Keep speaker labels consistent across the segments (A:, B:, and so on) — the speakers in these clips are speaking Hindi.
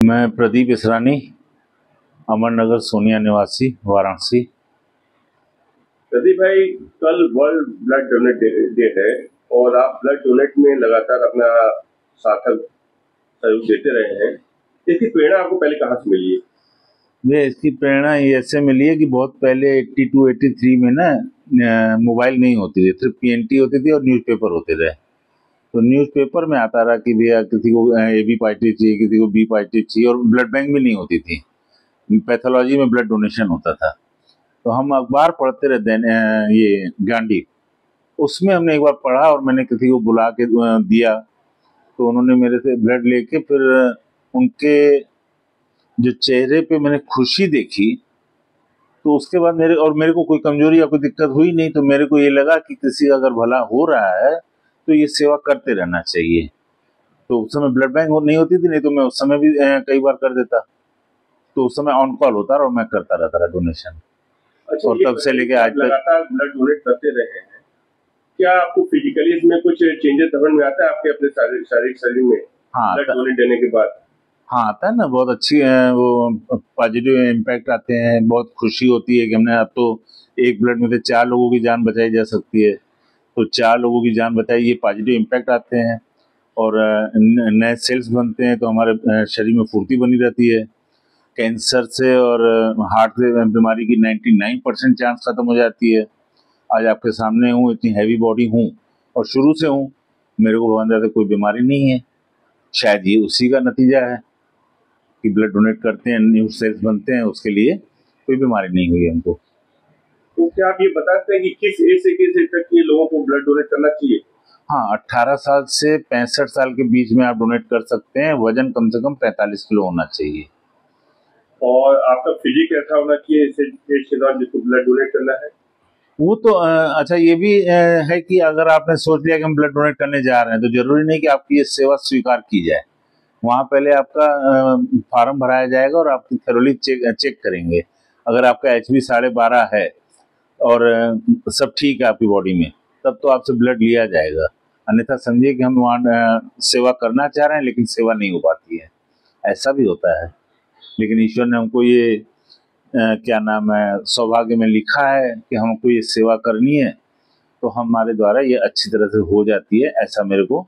A: मैं प्रदीप इसरानी, अमरनगर सोनिया निवासी, वाराणसी।
B: प्रदीप भाई, कल वर्ल्ड ब्लड डोनेट डे है और आप ब्लड डोनेट में लगातार अपना सार्थक सहयोग देते रहे हैं। इसकी प्रेरणा आपको पहले कहाँ से मिली है?
A: मुझे इसकी प्रेरणा ऐसे मिली है कि बहुत पहले 82-83 में ना मोबाइल नहीं होती थी, सिर्फ PNT होती थी और न्यूज़पेपर होते थे। तो न्यूज़पेपर में आता रहा कि भैया किसी को AB पॉजिटिव चाहिए, किसी को B पॉजिटिव चाहिए, और ब्लड बैंक भी नहीं होती थी। पैथोलॉजी में ब्लड डोनेशन होता था। तो हम अखबार पढ़ते रहते हैं, ये गांधी, उसमें हमने एक बार पढ़ा और मैंने किसी को बुला के दिया। तो उन्होंने मेरे से ब्लड लेके फिर उनके जो चेहरे पे मैंने खुशी देखी, तो उसके बाद मेरे को कोई कमजोरी या कोई दिक्कत हुई नहीं। तो मेरे को ये लगा कि किसी का अगर भला हो रहा है तो ये सेवा करते रहना चाहिए। तो उस समय ब्लड बैंक नहीं होती थी, नहीं तो मैं उस समय भी कई बार कर देता। तो उस समय ऑन कॉल होता रहा और मैं करता रहता रहा डोनेशन।
B: अच्छा,
A: और तब से लेके आज तक
B: लगातार ब्लड डोनेट करते रहे हैं। क्या आपको फिजिकली इसमें कुछ चेंजेस समझ में आता है आपके अपने शारीरिक शरीर में?
A: हाँ,
B: ब्लड डोनेट देने के बाद
A: हाँ आता है ना, बहुत अच्छी वो पॉजिटिव इम्पैक्ट आते हैं। बहुत खुशी होती है कि हमने अब तो एक ब्लड में से 4 लोगों की जान बचाई जा सकती है। तो 4 लोगों की जान बचाई, ये पॉजिटिव इम्पैक्ट आते हैं और नए सेल्स बनते हैं, तो हमारे शरीर में फुर्ती बनी रहती है। कैंसर से और हार्ट से बीमारी की 99% चांस खत्म हो जाती है। आज आपके सामने हूँ, इतनी हैवी बॉडी हूँ और शुरू से हूँ, मेरे को भगवान से कोई बीमारी नहीं है। शायद ये उसी का नतीजा है कि ब्लड डोनेट करते हैं, न्यू सेल्स बनते हैं, उसके लिए कोई बीमारी नहीं हुई हमको।
B: तो क्या आप ये बताते हैं कि किस एज से किस एज तक के लोगों को ब्लड डोनेट करना चाहिए?
A: हाँ, 18 साल से 65 साल के बीच में आप डोनेट कर सकते हैं। वजन कम से कम 45 किलो होना चाहिए।
B: और आपका फिजिक ऐसा होना चाहिए इस एज के दौरान जिसको ब्लड डोनेट करना है?
A: वो तो अच्छा, ये भी है कि अगर आपने सोच लिया कि हम ब्लड डोनेट करने जा रहे हैं, तो जरूरी नहीं कि आपकी ये सेवा स्वीकार की जाए। वहाँ पहले आपका फार्म भराया जाएगा और आपकी थोरोली चेक करेंगे। अगर आपका HB 12.5 है और सब ठीक है आपकी बॉडी में, तब तो आपसे ब्लड लिया जाएगा। अन्यथा समझिए कि हम वहाँ सेवा करना चाह रहे हैं लेकिन सेवा नहीं हो पाती है। ऐसा भी होता है। लेकिन ईश्वर ने हमको ये क्या नाम है, सौभाग्य में लिखा है कि हमको ये सेवा करनी है, तो हमारे द्वारा ये अच्छी तरह से हो जाती है। ऐसा मेरे को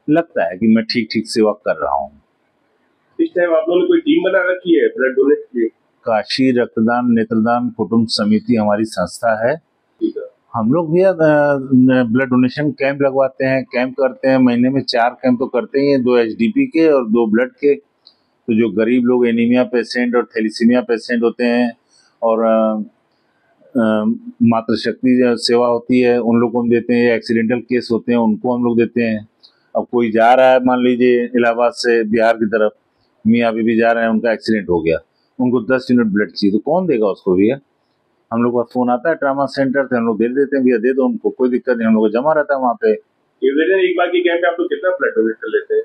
A: लगता है कि मैं ठीक ठीक सेवा कर रहा हूँ।
B: इस टाइम आप लोगों ने कोई टीम बना रखी है ब्लड डोनेट के लिए?
A: काशी रक्तदान नेत्रदान कुटुंब समिति हमारी संस्था है।
B: ठीक है।
A: हम लोग भी ब्लड डोनेशन कैंप लगवाते हैं, कैंप करते हैं। महीने में 4 कैंप तो करते ही हैं, 2 HDP के और 2 ब्लड के। तो जो गरीब लोग एनीमिया पेशेंट और थैलीसीमिया पेशेंट होते हैं और मातृशक्ति सेवा होती है, उन लोगों को हम देते हैं। एक्सीडेंटल केस होते हैं, उनको हम लोग देते हैं। अब कोई जा रहा है, मान लीजिए इलाहाबाद से बिहार की तरफ, मियाँ बीबी जा रहे हैं, उनका एक्सीडेंट हो गया, उनको 10 यूनिट ब्लड चाहिए, तो कौन देगा उसको भैया? हम लोग का फोन आता है ट्रामा सेंटर से, हम लोग दे देते हैं, भैया दे दो उनको, कोई दिक्कत नहीं। हम लोग को जमा रहता है वहाँ पे।
B: एक बार की कैंप में आप लोग कितना ब्लड डोनेट कर लेते हैं?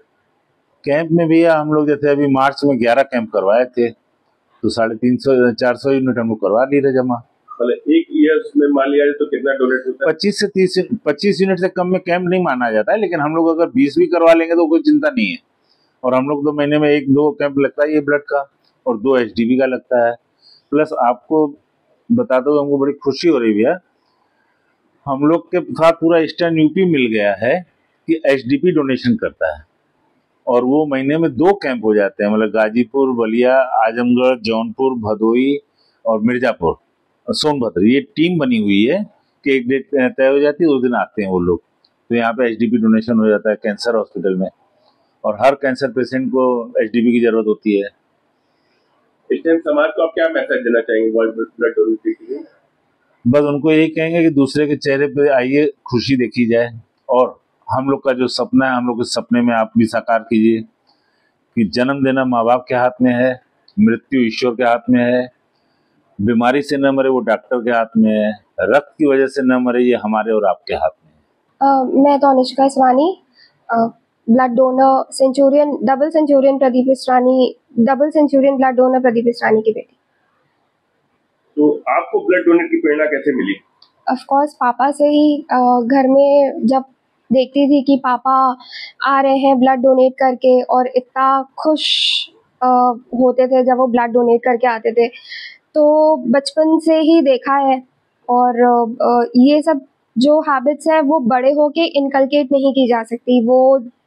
A: कैंप में भैया हम लोग जैसे अभी मार्च में 11 कैंप करवाए थे, तो 350-400 यूनिट हम लोग करवा ली रहे जमा।
B: मतलब एक ईयर में मान लिया जाए तो कितना डोनेट होता है?
A: 25 यूनिट से कम में कैंप नहीं माना जाता है, लेकिन हम लोग अगर 20 भी करवा लेंगे तो कोई चिंता नहीं है। और हम लोग 2 महीने में 1-2 कैंप लगता है ये ब्लड का, और 2 HDP का लगता है। प्लस आपको बताते हुए हमको बड़ी खुशी हो रही भैया, हम लोग के साथ पूरा ईस्टर्न यूपी मिल गया है कि HDP डोनेशन करता है। और वो महीने में 2 कैंप हो जाते हैं, मतलब गाजीपुर, बलिया, आजमगढ़, जौनपुर, भदोई और मिर्जापुर और सोनभद्र। ये टीम बनी हुई है कि एक डेट तय हो जाती है, उस दिन आते हैं वो लोग। तो यहाँ पे HDP डोनेशन हो जाता है कैंसर हॉस्पिटल में, और हर कैंसर पेशेंट को HDP की जरूरत होती है।
B: इस टाइम समाज को आप क्या मैसेज देना चाहेंगे वर्ल्ड ब्लड डोनेट के लिए?
A: बस उनको यही कहेंगे कि दूसरे के चेहरे पे आइए, खुशी देखी जाए, और हम लोग का जो सपना है, हम लोग के सपने में आप भी साकार कीजिए कि जन्म देना माँ बाप के हाथ में है, मृत्यु ईश्वर के हाथ में है, बीमारी से न मरे वो डॉक्टर के हाथ में है, रक्त की वजह से न मरे ये हमारे और आपके हाथ में है।
C: मैं Tanishka Iswani, blood donor centurion, double centurion Pradeep Israni, double centurion blood donor Pradeep Israni की बेटी।
B: तो आपको ब्लड डोनेट की प्रेरणा कैसे मिली?
C: ऑफ कोर्स पापा से ही। घर में जब देखती थी कि पापा आ रहे हैं ब्लड डोनेट करके और इतना खुश होते थे जब वो ब्लड डोनेट करके आते थे। तो बचपन से ही देखा है, और ये सब जो हैबिट्स है वो बड़े होके इनकलकेट नहीं की जा सकती। वो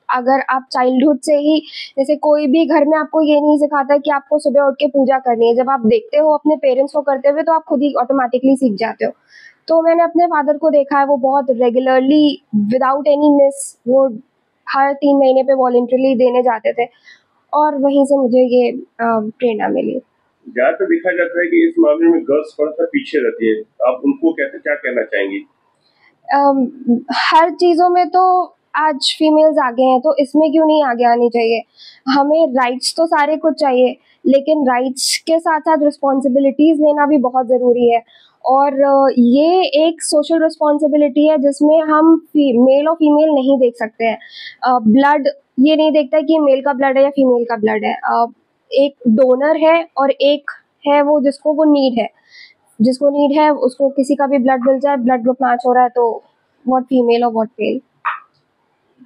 C: अगर आप चाइल्डहुड से ही, जैसे कोई भी घर में आपको ये नहीं सिखाता कि आपको सुबह उठ के पूजा करनी है, जब आप देखते हो अपने पेरेंट्स को करते हुए तो आप खुद ही ऑटोमेटिकली सीख जाते हो। तो मैंने अपने फादर को देखा है, वो बहुत रेगुलरली विदाउट एनी मिस वो हर 3 महीने पे वॉलंटरीली देने जाते थे, और वहीं से मुझे ये प्रेरणा मिली।
B: ज्यादातर देखा जाता है कि इस मामले में गर्ल्स थोड़ा सा पीछे रहती है, आप उनको कैसे क्या कहना चाहेंगी?
C: हर चीज़ों में तो आज फीमेल्स आगे हैं, तो इसमें क्यों नहीं आगे आनी चाहिए। हमें राइट्स तो सारे कुछ चाहिए, लेकिन राइट्स के साथ साथ रिस्पॉन्सिबिलिटीज़ लेना भी बहुत ज़रूरी है। और ये एक सोशल रिस्पॉन्सिबिलिटी है जिसमें हम मेल और फीमेल नहीं देख सकते हैं। ब्लड ये नहीं देखता कि मेल का ब्लड है या फीमेल का ब्लड है। एक डोनर है और एक है वो जिसको वो नीड है, जिसको नीड है उसको किसी का भी ब्लड मिल जाए, ब्लड ग्रुप मैच हो रहा है, तो व्हाट फीमेल और व्हाट मेल।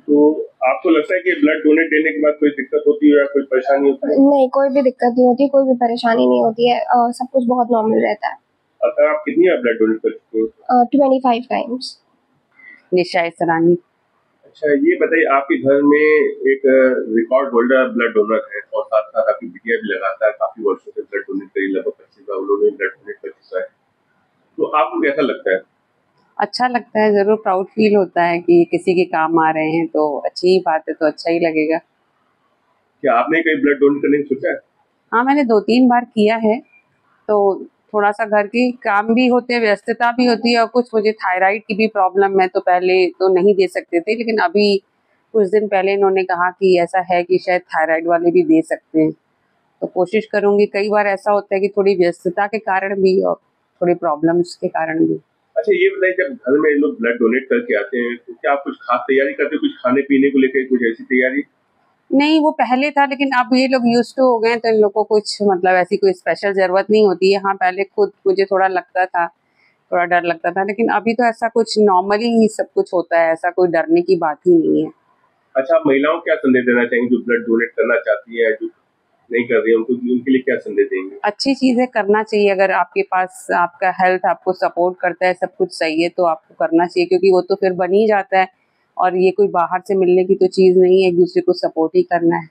B: तो आपको लगता है कि ब्लड डोनेट देने के बाद कोई दिक्कत होती है या कोई परेशानी होती है?
C: नहीं, कोई भी दिक्कत नहीं होती, कोई भी परेशानी नहीं होती है, सब कुछ बहुत नॉर्मल रहता है।
B: अगर आप कितनी बार ब्लड डोनेट कर चुके हो?
C: 25 टाइम्स।
D: निशा इसरानी।
B: अच्छा, ये बताइए, आपके घर में एक रिकॉर्ड होल्डर ब्लड डोनर है और साथ साथ आपकी बिटिया भी लगातार काफी वर्षों से ब्लड डोनेट करी, लगभग 25 बार उन्होंने ब्लड डोनेट कर चुका है। तो आपको कैसा लगता है?
D: अच्छा लगता है, जरूर प्राउड फील होता है कि किसी के काम आ रहे हैं, तो अच्छी ही बात है, तो अच्छा ही लगेगा।
B: क्या आपने कहीं ब्लड डोनेट करने की सोचा है?
D: हाँ, मैंने 2-3 बार किया है। तो थोड़ा सा घर के काम भी होते हैं, व्यस्तता भी होती है, और कुछ मुझे थायराइड की भी प्रॉब्लम है, तो पहले तो नहीं दे सकते थे, लेकिन अभी कुछ दिन पहले इन्होंने कहा कि ऐसा है कि शायद थायराइड वाले भी दे सकते हैं, तो कोशिश करूँगी। कई बार ऐसा होता है कि थोड़ी व्यस्तता के कारण भी और थोड़ी प्रॉब्लम्स के कारण भी।
B: अच्छा, ये बताइए, जब घर में लोग ब्लड डोनेट करके आते हैं तो क्या आप कुछ खास तैयारी करते हो, कुछ खाने पीने को लेकर कुछ ऐसी तैयारी?
D: नहीं, वो पहले था, लेकिन अब ये लोग यूज्ड टू हो गए हैं, तो इन लोग को कुछ मतलब ऐसी कोई स्पेशल ज़रूरत नहीं होती है। हाँ, पहले खुद मुझे थोड़ा लगता था, थोड़ा डर लगता था, लेकिन अभी तो ऐसा कुछ नॉर्मली ही सब कुछ होता है, ऐसा कोई डरने की बात ही नहीं है।
B: अच्छा, आप महिलाओं को क्या संदेश देना चाहेंगे जो ब्लड डोनेट करना चाहती है, जो नहीं कर रही है, उनको उनके लिए क्या संदेश देंगे?
D: अच्छी चीज़ है, करना चाहिए। अगर आपके पास आपका हेल्थ आपको सपोर्ट करता है, सब कुछ सही है, तो आपको करना चाहिए, क्योंकि वो तो फिर बन ही जाता है, और ये कोई बाहर से मिलने की तो चीज़ नहीं है, एक दूसरे को सपोर्ट ही करना है।